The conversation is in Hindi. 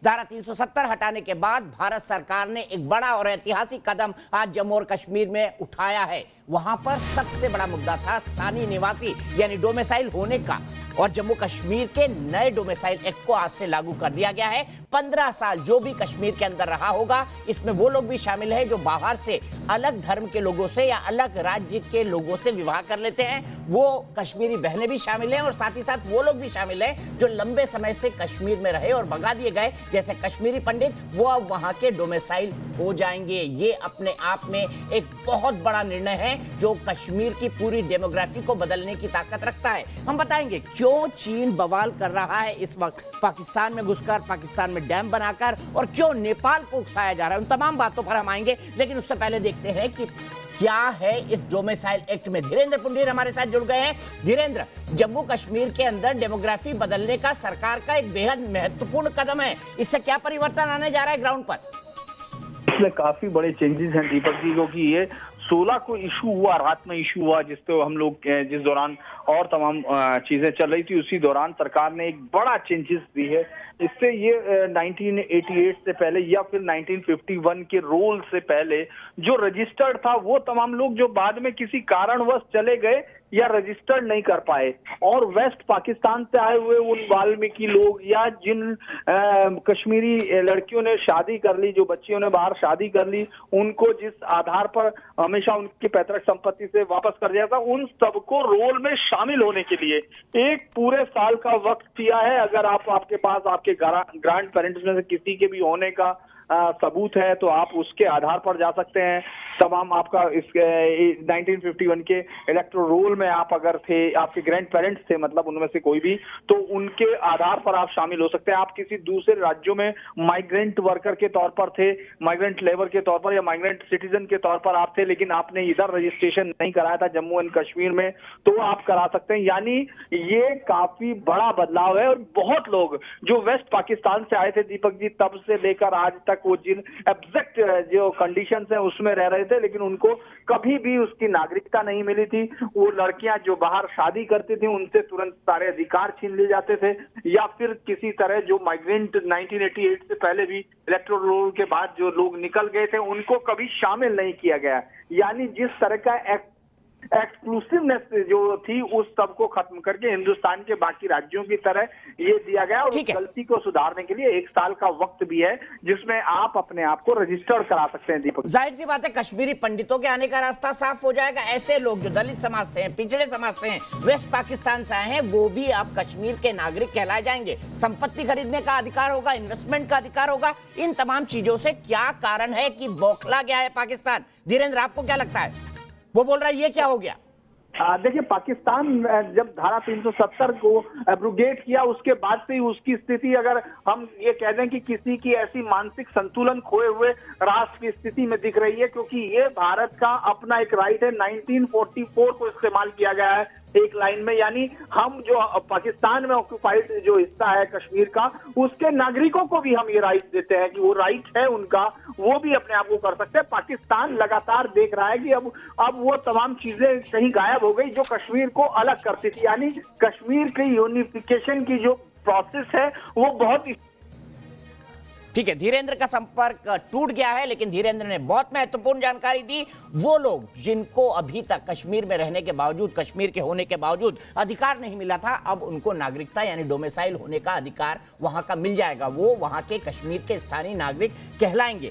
धारा 370 हटाने के बाद भारत सरकार ने एक बड़ा और ऐतिहासिक कदम आज जम्मू और कश्मीर में उठाया है। वहां पर सबसे बड़ा मुद्दा था स्थानीय निवासी यानी डोमिसाइल होने का, और जम्मू कश्मीर के नए डोमिसाइल एक्ट को आज से लागू कर दिया गया है। 15 साल जो भी कश्मीर के अंदर रहा होगा, इसमें वो लोग भी शामिल है जो बाहर से अलग धर्म के लोगों से या अलग राज्य के लोगों से विवाह कर लेते हैं, वो कश्मीरी बहनें भी शामिल हैं, और साथ ही साथ वो लोग भी शामिल हैं जो लंबे समय से कश्मीर में रहे और भगा दिए गए, जैसे कश्मीरी पंडित, वो अब वहां के डोमिसाइल हो जाएंगे। ये अपने आप में एक बहुत बड़ा निर्णय है जो कश्मीर की पूरी डेमोग्राफी को बदलने की ताकत रखता है। हम बताएंगे क्यों चीन बवाल कर रहा है इस वक्त पाकिस्तान में घुसकर, पाकिस्तान में डैम बनाकर, और क्यों नेपाल को उकसाया जा रहा है। उन तमाम बातों पर हम आएंगे, लेकिन उससे पहले देखते हैं कि क्या है इस डोमिसाइल एक्ट में। धीरेन्द्र पुंडीर हमारे साथ जुड़ गए हैं। धीरेन्द्र, जम्मू कश्मीर के अंदर डेमोग्राफी बदलने का सरकार का एक बेहद महत्वपूर्ण कदम है, इससे क्या परिवर्तन आने जा रहा है ग्राउंड पर? इसमें काफी बड़े चेंजेस हैं दीपक जी, क्योंकि ये 16 को इशू हुआ, रात में इशू हुआ, जिसपे हम लोग जिस दौरान और तमाम चीजें चल रही थी, उसी दौरान सरकार ने एक बड़ा चेंजेस दी है। इससे ये 1988 से पहले या फिर 1951 के रूल से पहले जो रजिस्टर्ड था, वो तमाम लोग जो बाद में किसी कारणवश चले गए या रजिस्टर्ड नहीं कर पाए, और वेस्ट पाकिस्तान से आए हुए उन वाल्मीकि लोग या जिन कश्मीरी लड़कियों ने शादी कर ली, जो बच्चियों ने बाहर शादी कर ली, उनको जिस आधार पर हमेशा उनकी पैतृक संपत्ति से वापस कर दिया था, उन सबको रोल में शामिल होने के लिए एक पूरे साल का वक्त दिया है। अगर आपके पास आपके ग्रैंड पेरेंट्स में से किसी के भी होने का सबूत है तो आप उसके आधार पर जा सकते हैं। तमाम आपका इस 1951 के इलेक्टोरल रोल में आप अगर थे, आपके ग्रैंड पेरेंट्स थे, मतलब उनमें से कोई भी, तो उनके आधार पर आप शामिल हो सकते हैं। आप किसी दूसरे राज्यों में माइग्रेंट वर्कर के तौर पर थे, माइग्रेंट लेबर के तौर पर या माइग्रेंट सिटीजन के तौर पर आप थे, लेकिन आपने इधर रजिस्ट्रेशन नहीं कराया था जम्मू एंड कश्मीर में, तो आप करा सकते हैं। यानी ये काफी बड़ा बदलाव है, और बहुत लोग जो वेस्ट पाकिस्तान से आए थे दीपक जी, तब से लेकर आज तक वो जिन एब्जेक्ट जो कंडीशंस हैं उसमें रह रहे थे, लेकिन उनको कभी भी उसकी नागरिकता नहीं मिली थी। वो लड़कियां जो बाहर शादी करती थी, उनसे तुरंत सारे अधिकार छीन लिए जाते थे, या फिर किसी तरह जो माइग्रेंट 1988 से पहले भी इलेक्टोरल रोल के बाद जो लोग निकल गए थे, उनको कभी शामिल नहीं किया गया। यानी जिस तरह का एक्सक्लूसिवनेस जो थी, उस सब को खत्म करके हिंदुस्तान के बाकी राज्यों की तरह ये दिया गया, और उस गलती को सुधारने के लिए 1 साल का वक्त भी है, जिसमें आप अपने आप को रजिस्टर्ड करा सकते हैं दीपक। जाहिर सी बात है कश्मीरी पंडितों के आने का रास्ता साफ हो जाएगा। ऐसे लोग जो दलित समाज से हैं, पिछड़े समाज से हैं, वेस्ट पाकिस्तान से आए हैं, वो भी आप कश्मीर के नागरिक कहलाए जाएंगे। संपत्ति खरीदने का अधिकार होगा, इन्वेस्टमेंट का अधिकार होगा। इन तमाम चीजों से क्या कारण है कि बौखला गया है पाकिस्तान? धीरेन्द्र, आपको क्या लगता है? वो बोल रहा है ये क्या हो गया? देखिए, पाकिस्तान जब धारा 370 को एब्रोगेट किया, उसके बाद से ही उसकी स्थिति, अगर हम ये कह दें कि किसी की ऐसी मानसिक संतुलन खोए हुए राष्ट्र की स्थिति में दिख रही है, क्योंकि ये भारत का अपना एक राइट है। 1944 को इस्तेमाल किया गया है एक लाइन में, यानी हम जो पाकिस्तान में ऑक्युपाइड जो हिस्सा है कश्मीर का, उसके नागरिकों को भी हम ये राइट देते हैं कि वो राइट है उनका, वो भी अपने आप को कर सकते हैं। पाकिस्तान लगातार देख रहा है कि अब वो तमाम चीजें कहीं गायब हो गई जो कश्मीर को अलग करती थी। यानी कश्मीर की यूनिफिकेशन की जो प्रोसेस है वो बहुत। ठीक है, धीरेन्द्र का संपर्क टूट गया है, लेकिन धीरेन्द्र ने बहुत महत्वपूर्ण जानकारी दी। वो लोग जिनको अभी तक कश्मीर में रहने के बावजूद, कश्मीर के होने के बावजूद अधिकार नहीं मिला था, अब उनको नागरिकता यानी डोमिसाइल होने का अधिकार वहां का मिल जाएगा। वो वहां के कश्मीर के स्थानीय नागरिक कहलाएंगे।